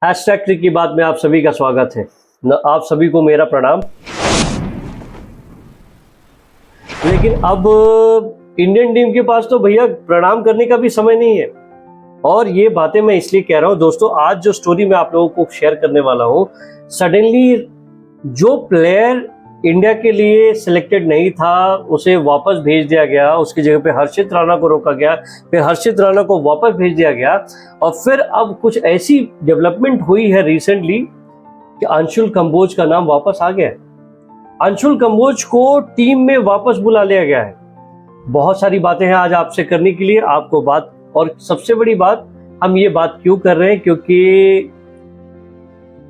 Hashtag trick की बात में आप सभी का स्वागत है। आप सभी को मेरा प्रणाम। लेकिन अब इंडियन टीम के पास तो भैया प्रणाम करने का भी समय नहीं है। और ये बातें मैं इसलिए कह रहा हूँ दोस्तों, आज जो स्टोरी मैं आप लोगों को शेयर करने वाला हूँ, सडनली जो प्लेयर इंडिया के लिए सिलेक्टेड नहीं था उसे वापस भेज दिया गया। उसकी जगह पे हर्षित राणा को रोका गया, फिर हर्षित राणा को वापस भेज दिया गया। और फिर अब कुछ ऐसी डेवलपमेंट हुई है रिसेंटली कि अंशुल कंबोज का नाम वापस आ गया है। अंशुल कंबोज को टीम में वापस बुला लिया गया है। बहुत सारी बातें हैं आज आपसे करने के लिए, आपको बात, और सबसे बड़ी बात, हम ये बात क्यों कर रहे हैं क्योंकि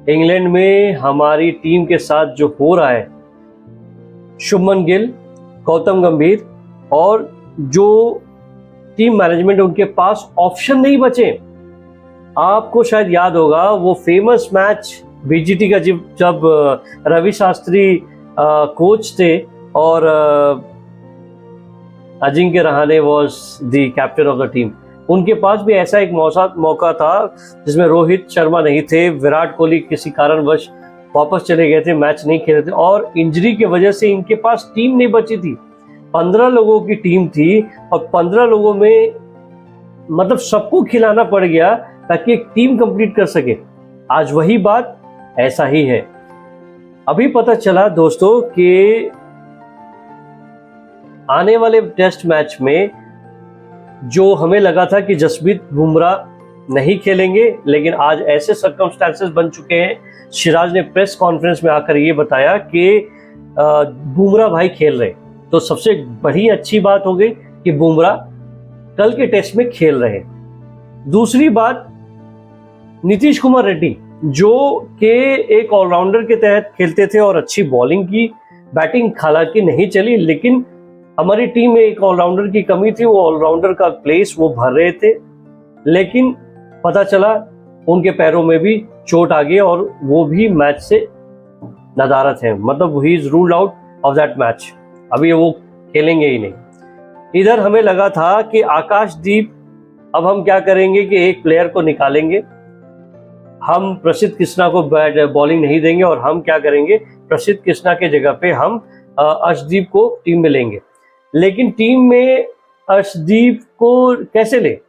इंग्लैंड में हमारी टीम के साथ जो हो रहा है, शुभमन गिल, गौतम गंभीर और जो टीम मैनेजमेंट, उनके पास ऑप्शन नहीं बचे। आपको शायद याद होगा वो फेमस मैच बीजीटी का जब रवि शास्त्री कोच थे और Ajinkya Rahane was the captain of the team. उनके पास भी ऐसा एक मौका था जिसमें रोहित शर्मा नहीं थे, विराट कोहली किसी कारणवश वापस चले गए थे, मैच नहीं खेले थे और इंजरी की वजह से इनके पास टीम नहीं बची थी। 15 लोगों की टीम थी और 15 लोगों में मतलब सबको खिलाना पड़ गया ताकि एक टीम कंप्लीट कर सके। आज वही बात ऐसा ही है। अभी पता चला दोस्तों कि आने वाले टेस्ट मैच में जो हमें लगा था कि जसप्रीत बुमराह नहीं खेलेंगे, लेकिन आज ऐसे सर्कमस्टेंसेस बन चुके हैं। सिराज ने प्रेस कॉन्फ्रेंस में आकर ये बताया कि बुमराह भाई खेल रहे, तो सबसे बड़ी अच्छी बात हो गई कि बुमराह कल के टेस्ट में खेल रहे। दूसरी बात, नीतीश कुमार रेड्डी जो कि एक ऑलराउंडर के तहत खेलते थे और अच्छी बॉलिंग की, बैटिंग हालांकि नहीं चली, लेकिन हमारी टीम में एक ऑलराउंडर की कमी थी, वो ऑलराउंडर का प्लेस वो भर रहे थे। लेकिन पता चला उनके पैरों में भी चोट आ गई और वो भी मैच से नदारत है, मतलब he is ruled out of that match. अभी वो खेलेंगे ही नहीं। इधर हमें लगा था कि आकाशदीप, अब हम क्या करेंगे कि एक प्लेयर को निकालेंगे, हम प्रसिद्ध कृष्णा को बॉलिंग नहीं देंगे और हम क्या करेंगे, प्रसिद्ध कृष्णा के जगह पे हम अर्शदीप को टीम में लेंगे। लेकिन टीम में अर्शदीप को कैसे ले?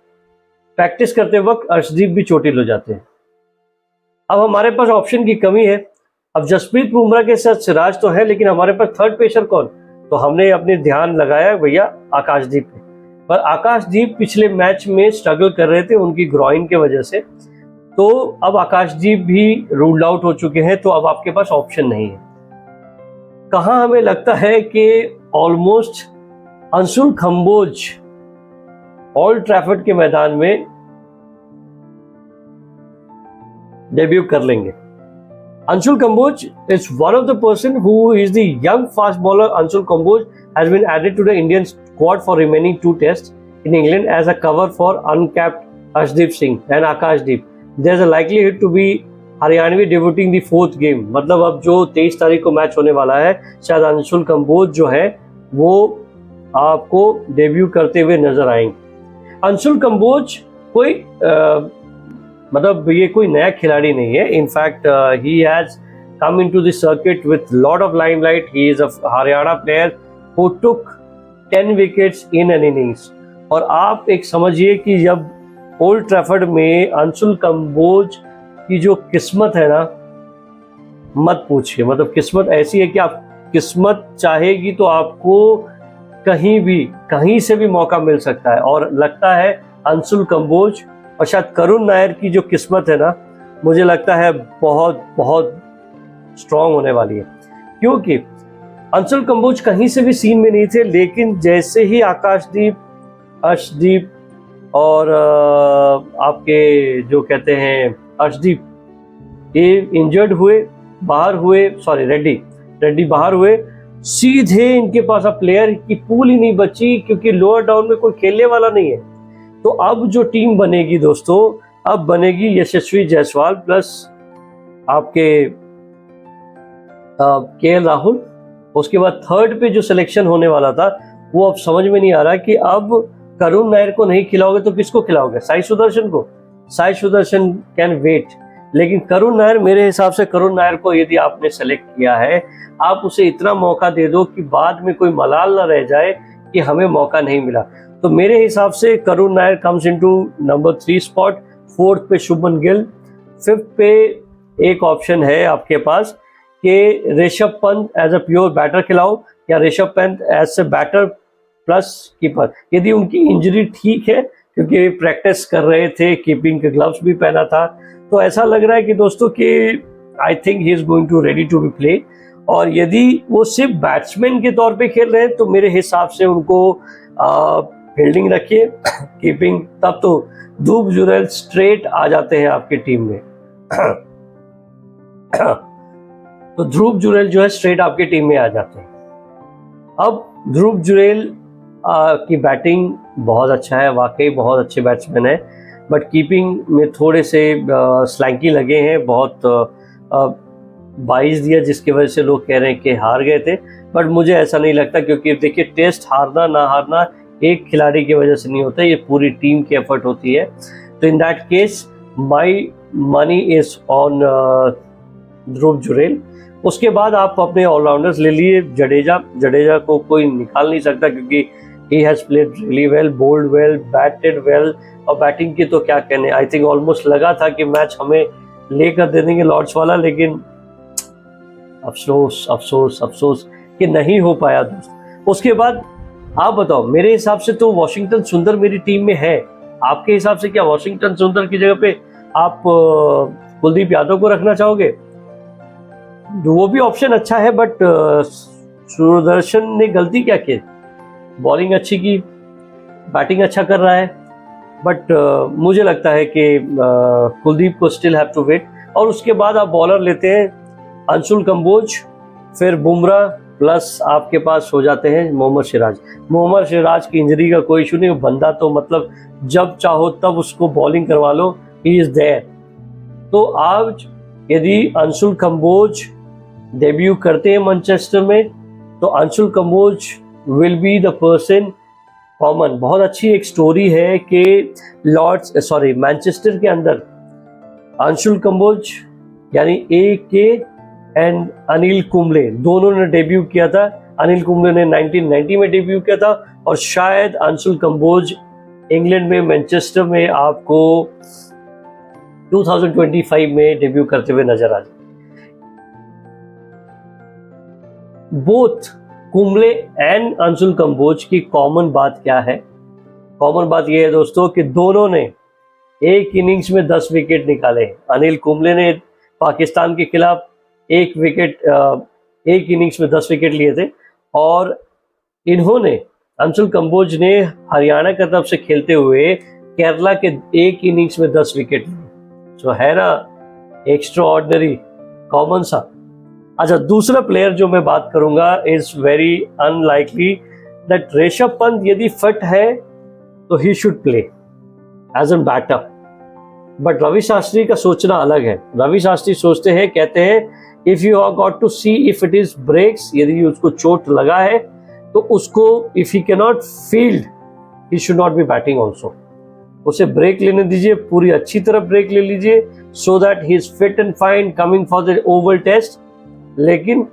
प्रैक्टिस करते वक्त अर्शदीप भी चोटिल हो जाते हैं। अब हमारे पास ऑप्शन की कमी है। अब जसप्रीत बुमराह के साथ सिराज तो है, लेकिन हमारे पास थर्ड पेसर कौन? तो हमने अपने ध्यान लगाया भैया आकाशदीप पे। पर आकाशदीप पिछले मैच में स्ट्रगल कर रहे थे उनकी ग्रॉइन के वजह से, तो अब आकाशदीप भी रूल्ड आउट हो चुके हैं, तो अब आपके पास ऑप्शन नहीं है। कहां हमें लगता है कि almost Anshul Kamboj Old Trafford के मैदान में डेब्यू कर लेंगे। Anshul Kamboj is one of the person who is the young fast bowler. Anshul Kamboj has been added to the Indian squad for remaining 2 tests in England as a cover for uncapped Arshdeep Singh and Akashdeep. There's a likelihood to be Haryanvi debuting the 4th game. मतलब अब जो 23 तारीख को match होने वाला है, शायद अंशुल कंबोज जो है वो आपको डेब्यू करते हुए नजर आएंगे। अंशुल कंबोज कोई मतलब ये कोई नया खिलाड़ी नहीं है। In fact he has come into the circuit with lot of limelight. He is a Haryana player who took 10 wickets in an innings. और आप एक समझिए कि जब ओल्ड ट्रैफर्ड में अंशुल कंबोज की जो किस्मत है ना, मत पूछिए। मतलब किस्मत ऐसी है कि आप किस्मत चाहेगी तो आपको कहीं भी कहीं से भी मौका मिल सकता है। और लगता है अंशुल कंबोज और शायद करुण नायर की जो किस्मत है ना, मुझे लगता है बहुत बहुत स्ट्रांग होने वाली है। क्योंकि अंशुल कंबोज कहीं से भी सीन में नहीं थे, लेकिन जैसे ही आकाशदीप, अर्शदीप और आपके जो कहते हैं अर्शदीप, ये इंजर्ड हुए, बाहर हुए, सॉरी रेड्डी बाहर हुए, सीधे इनके पास अब प्लेयर की पूल ही नहीं बची क्योंकि लोअर डाउन में कोई खेलने वाला नहीं है। तो अब जो टीम बनेगी दोस्तों, अब बनेगी यशस्वी जायसवाल प्लस आपके केएल राहुल। उसके बाद थर्ड पे जो सिलेक्शन होने वाला था वो अब समझ में नहीं आ रहा कि अब करुण नायर को नहीं खिलाओगे तो किसको खिलाओगे? साई सुदर्शन को। Sai Sudharsan can wait. लेकिन करुण नायर, मेरे हिसाब से करुण नायर को यदि आपने सेलेक्ट किया है, आप उसे इतना मौका दे दो कि बाद में कोई मलाल ना रह जाए कि हमें मौका नहीं मिला। तो मेरे हिसाब से Karun Nair comes into number 3 spot, 4th पे शुभमन गिल, 5th पे एक ऑप्शन है आपके पास कि Rishabh Pant as a pure batter खिलाओ या Rishabh Pant as a batter plus keeper. यदि उनकी इंजरी ठीक है, क्योंकि प्रैक्टिस कर रहे थे, कीपिंग के ग्लव्स भी पहना था, तो ऐसा लग रहा है कि दोस्तों कि I think he is going to ready to be play. और यदि वो सिर्फ बैट्समैन के तौर पे खेल रहे हैं तो मेरे हिसाब से उनको फील्डिंग रखिए, कीपिंग, तब तो ध्रुव जुरैल स्ट्रेट आ जाते हैं आपकी टीम में। तो ध्रुव जुरैल जो है स्ट्रेट आपकी टीम में आ जाते हैं। अब ध्रुव जुरैल की बैटिंग बहुत अच्छा है, वाकई बहुत अच्छे बैट्समैन है, बट कीपिंग में थोड़े से स्लैंकी लगे हैं, बहुत 22 दिया, जिसकी वजह से लोग कह रहे हैं कि हार गए थे। बट मुझे ऐसा नहीं लगता, क्योंकि देखिए टेस्ट हारना ना हारना एक खिलाड़ी की वजह से नहीं होता, ये पूरी टीम की एफर्ट होती है। तो in that case my money is on Dhruv Jurel. उसके बाद आप अपने ऑलराउंडर्स ले लिए। जडेजा को कोई निकाल नहीं सकता, क्योंकि he has played really well, bowled well, batted well, और बैटिंग की तो क्या कहने। आई थिंक ऑलमोस्ट लगा था कि मैच हमें लेकर दे देंगे लॉर्ड्स वाला, लेकिन अफसोस अफसोस अफसोस कि नहीं हो पाया दोस्त। उसके बाद आप बताओ, मेरे हिसाब से तो वॉशिंगटन सुंदर मेरी टीम में है। आपके हिसाब से क्या वॉशिंगटन सुंदर की जगह पे आप कुलदीप यादव को रखना चाहोगे? वो भी ऑप्शन अच्छा है, बट सुदर्शन ने गलती क्या की? बॉलिंग अच्छी की, बैटिंग अच्छा कर रहा है, बट मुझे लगता है कि कुलदीप को स्टिल हैव टू वेट। और उसके बाद आप बॉलर लेते हैं अंशुल कंबोज, फिर बुमराह, प्लस आपके पास हो जाते हैं मोहम्मद सिराज। मोहम्मद सिराज की इंजरी का कोई इशू नहीं, बंदा तो मतलब जब चाहो तब उसको बॉलिंग करवा लो, ही इज देयर। तो आज यदि अंशुल कंबोज डेब्यू करते हैं मैनचेस्टर में, तो Anshul Kamboj will be the person common. बहुत अच्छी एक स्टोरी है कि मैनचेस्टर के अंदर अंशुल कंबोज यानी AK एंड अनिल कुंबले दोनों ने डेब्यू किया था। अनिल कुंबले ने 1990 में डेब्यू किया था, और शायद अंशुल कंबोज इंग्लैंड में मैनचेस्टर में आपको 2025 में डेब्यू करते हुए नजर आ जाए। बोथ कुंबले एंड अंशुल कंबोज की कॉमन बात क्या है? कॉमन बात यह है दोस्तों कि दोनों ने एक इनिंग्स में 10 विकेट निकाले। अनिल कुंबले ने पाकिस्तान के खिलाफ एक इनिंग्स में 10 विकेट लिए थे, और इन्होंने, अंशुल कंबोज ने हरियाणा की तरफ से खेलते हुए केरला के एक इनिंग्स में 10 विकेट लिए। तो है ना एक्स्ट्रा ऑर्डिनरी, कॉमन सा। अच्छा, दूसरा प्लेयर जो मैं बात करूंगा is very unlikely that Rishabh Pant यदि फिट है तो he should play as an batter. But Ravi Shastri का सोचना अलग है। रवि शास्त्री सोचते हैं, कहते हैं if you have got to see if it is breaks, यदि उसको चोट लगा है तो उसको, if he can not field, he should not be batting also. उसे ब्रेक लेने दीजिए, पूरी अच्छी तरह ब्रेक ले लीजिए, so that he is fit and fine coming for the Oval test. लेकिन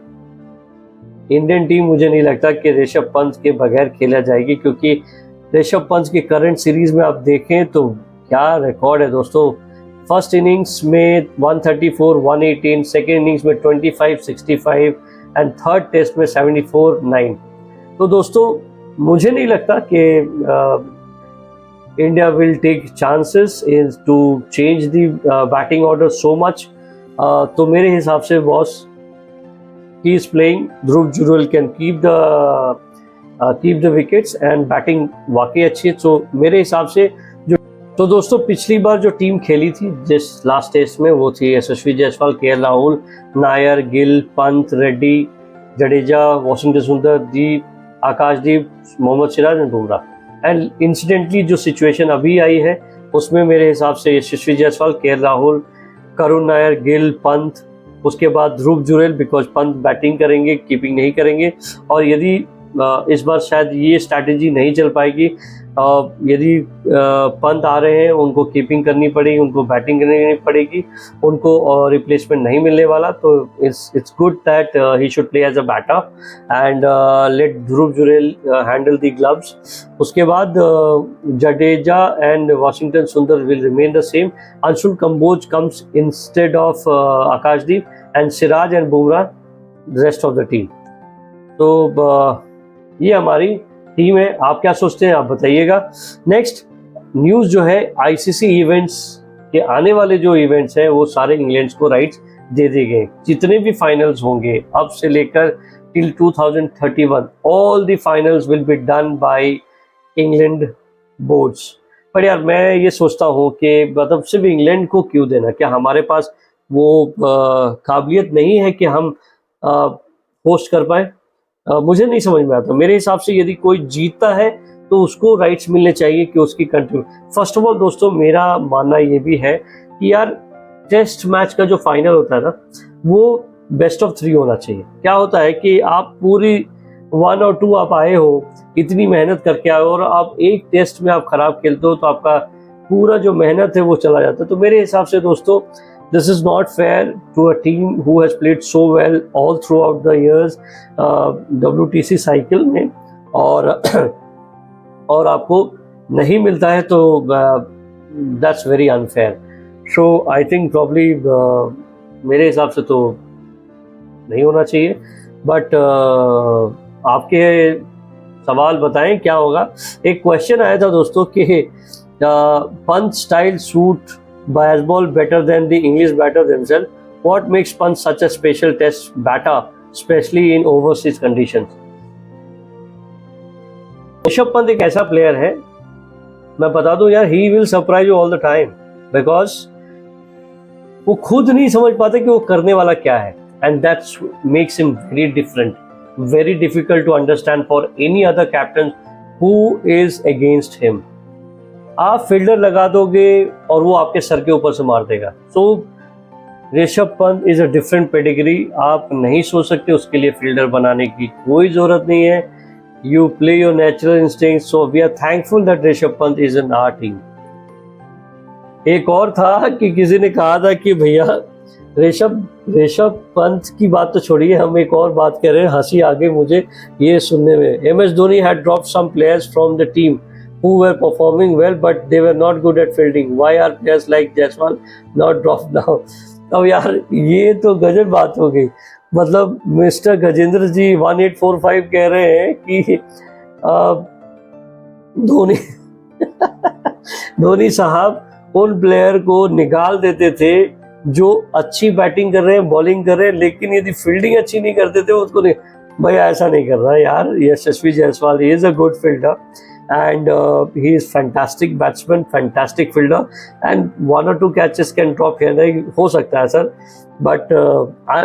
इंडियन टीम मुझे नहीं लगता कि ऋषभ पंत के बगैर खेला जाएगी, क्योंकि ऋषभ पंत की करंट सीरीज में आप देखें तो क्या रिकॉर्ड है दोस्तों। फर्स्ट इनिंग्स में 134, 118, सेकेंड इनिंग्स में 25, 65 एंड थर्ड टेस्ट में 74, 9। तो दोस्तों मुझे नहीं लगता कि India will take chances in to change the batting order so much. तो मेरे हिसाब से boss, he is playing, Dhruv Jurel can keep the wickets and batting वाकई अच्छी है। तो मेरे हिसाब से तो दोस्तों पिछली बार जो टीम खेली थी जिस लास्ट टेस्ट में, वो थी Yashasvi Jaiswal, KL Rahul, Nair, Gill, Pant, Reddy, Jadeja, Washington Sundar, Deep, Akashdeep, Mohammed Siraj and Bumrah. And incidentally जो सिचुएशन अभी आई है उसमें मेरे हिसाब से यशस्वी जायसवाल, KL राहुल, करुण नायर, गिल, पंत, उसके बाद ध्रुव जुरैल, बिकॉज पंत बैटिंग करेंगे, कीपिंग नहीं करेंगे। और यदि इस बार शायद ये स्ट्रैटेजी नहीं चल पाएगी। यदि पंत आ रहे हैं उनको कीपिंग करनी पड़ेगी, उनको बैटिंग करनी पड़ेगी, उनको रिप्लेसमेंट नहीं मिलने वाला। तो it's good that he should play as a batter and let Dhruv Jurel handle the gloves. उसके बाद Jadeja and Washington Sundar will remain the same. Anshul Kamboj comes instead of Akashdeep and Siraj and Bumrah rest of the team. तो ये हमारी टीम है। आप क्या सोचते हैं, आप बताइएगा। नेक्स्ट न्यूज़ जो है, आईसीसी इवेंट्स के आने वाले जो इवेंट्स हैं वो सारे इंग्लैंड को राइट्स दे दिए गए। जितने भी फाइनल्स होंगे अब से लेकर till 2031 all the finals will be done by England boards. पर यार मैं ये सोचता हूँ कि मतलब सिर्फ इंग्लैंड को क्यों देना, क्या हमारे पास वो काबिलियत नहीं है कि हम होस्ट कर पाए? मुझे नहीं समझ में आता। मेरे हिसाब से यदि कोई जीतता है तो उसको राइट्स मिलने चाहिए कि उसकी कंट्री। फर्स्ट ऑफ ऑल दोस्तों, मेरा मानना ये भी है कि यार टेस्ट मैच का जो फाइनल होता है ना, वो बेस्ट ऑफ 3 होना चाहिए। क्या होता है कि आप पूरी 1 और 2 आप आए हो, इतनी मेहनत करके आए हो, और आप एक टेस्ट में आप खराब खेलते हो तो आपका पूरा जो मेहनत है वो चला जाता है। तो मेरे हिसाब से दोस्तों, this is not fair to a team who has played so well all throughout the years WTC cycle में, और आपको नहीं मिलता है तो that's very unfair. So I think probably मेरे हिसाब से तो नहीं होना चाहिए। बट आपके सवाल बताएं क्या होगा। एक क्वेश्चन आया था दोस्तों कि punch style suit baseball better than the English batter themselves. What makes Pant such a special test batter, especially in overseas conditions? Rishabh Pant एक ऐसा प्लेयर है, मैं बता दूं यार, he will surprise you all the time because वो खुद नहीं समझ पाते कि वो करने वाला क्या है, and that makes him very different, very difficult to understand for any other captain who is against him. आप फील्डर लगा दोगे और वो आपके सर के ऊपर से मार देगा। So Rishabh Pant is a different pedigree. आप नहीं सोच सकते उसके लिए फील्डर बनाने की कोई जरूरत नहीं है। You play your natural instinct. So we are thankful that Rishabh Pant is in our team. एक और था कि किसी ने कहा था कि भैया ऋषभ पंत की बात तो छोड़िए, हम एक और बात कर रहे हैं, हंसी आ गई मुझे ये सुनने में। MS Dhoni had dropped some players from the team who were performing well but they were not good at fielding. Why are players like Jaiswal not dropped now? अब यार ये तो गजब बात हो गई। मतलब मिस्टर गजेंद्र जी 1845 कह रहे हैं कि धोनी साहब उन प्लेयर को निकाल देते थे जो अच्छी बैटिंग कर रहे हैं, बॉलिंग कर रहे हैं, लेकिन यदि फील्डिंग अच्छी नहीं करते थे उसको नहीं। भैया ऐसा नहीं कर रहा यार। Yashasvi Jaiswal is a good fielder and he is fantastic batsman, fantastic fielder, and 1 or 2 catches can drop here नहीं हो सकता है सर। बट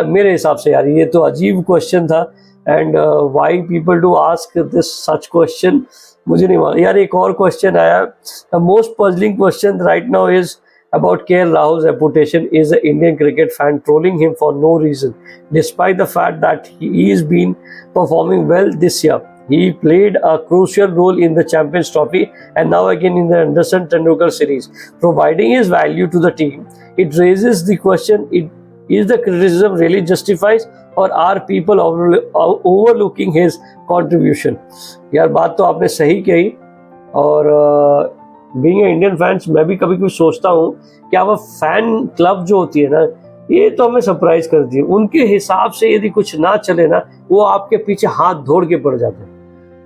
मेरे हिसाब से यार ये तो अजीब क्वेश्चन था, and why people do ask this such question मुझे नहीं मालूम यार। एक और क्वेश्चन आया, the most puzzling question right now is about KL Rahul's reputation. Is an Indian cricket fan trolling him for no reason, despite the fact that he is been performing well this year. He played a crucial role in the Champions Trophy and now again in the Anderson Tendulkar series, providing his value to the team. It raises the question: is the criticism really justified, or are people overlooking his contribution? यार बात तो आपने सही कही, और being Indian fans मैं भी कभी कभी सोचता हूँ कि अब फैन क्लब जो होती है ना, ये तो हमें सरप्राइज करती है। उनके हिसाब से यदि कुछ ना चले ना, वो आपके पीछे हाथ धोड़ के पड़ जाते हैं।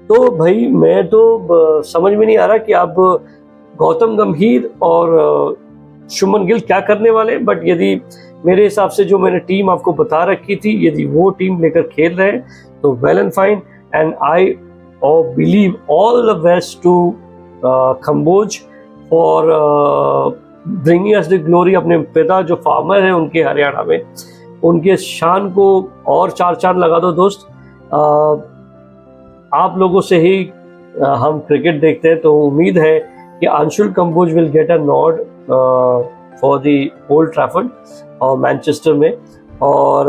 तो भाई मैं तो समझ में नहीं आ रहा कि आप गौतम गंभीर और शुभमन गिल क्या करने वाले। बट यदि मेरे हिसाब से जो मैंने टीम आपको बता रखी थी, यदि वो टीम लेकर खेल रहे हैं तो well and fine, and I believe all the best to Kamboj for bringing us the glory. अपने पिता जो फार्मर हैं उनके हरियाणा में, उनके शान को और 4 चांद लगा दो दोस्त। आप लोगों से ही हम क्रिकेट देखते हैं, तो उम्मीद है कि Anshul Kamboj will get a nod for the Old Trafford और मैनचेस्टर में, और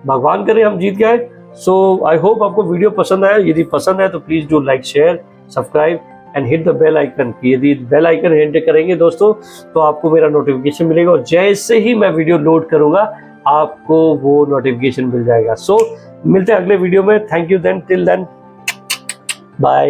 भगवान करे हम जीत गए। सो आई होप आपको वीडियो पसंद आया। यदि पसंद है तो please do like, share, subscribe and hit the bell icon. यदि बेल आइकन हिट करेंगे दोस्तों तो आपको मेरा नोटिफिकेशन मिलेगा और जैसे ही मैं वीडियो लोड करूंगा आपको वो नोटिफिकेशन मिल जाएगा। सो मिलते हैं अगले वीडियो में। Thank you then, till then, bye.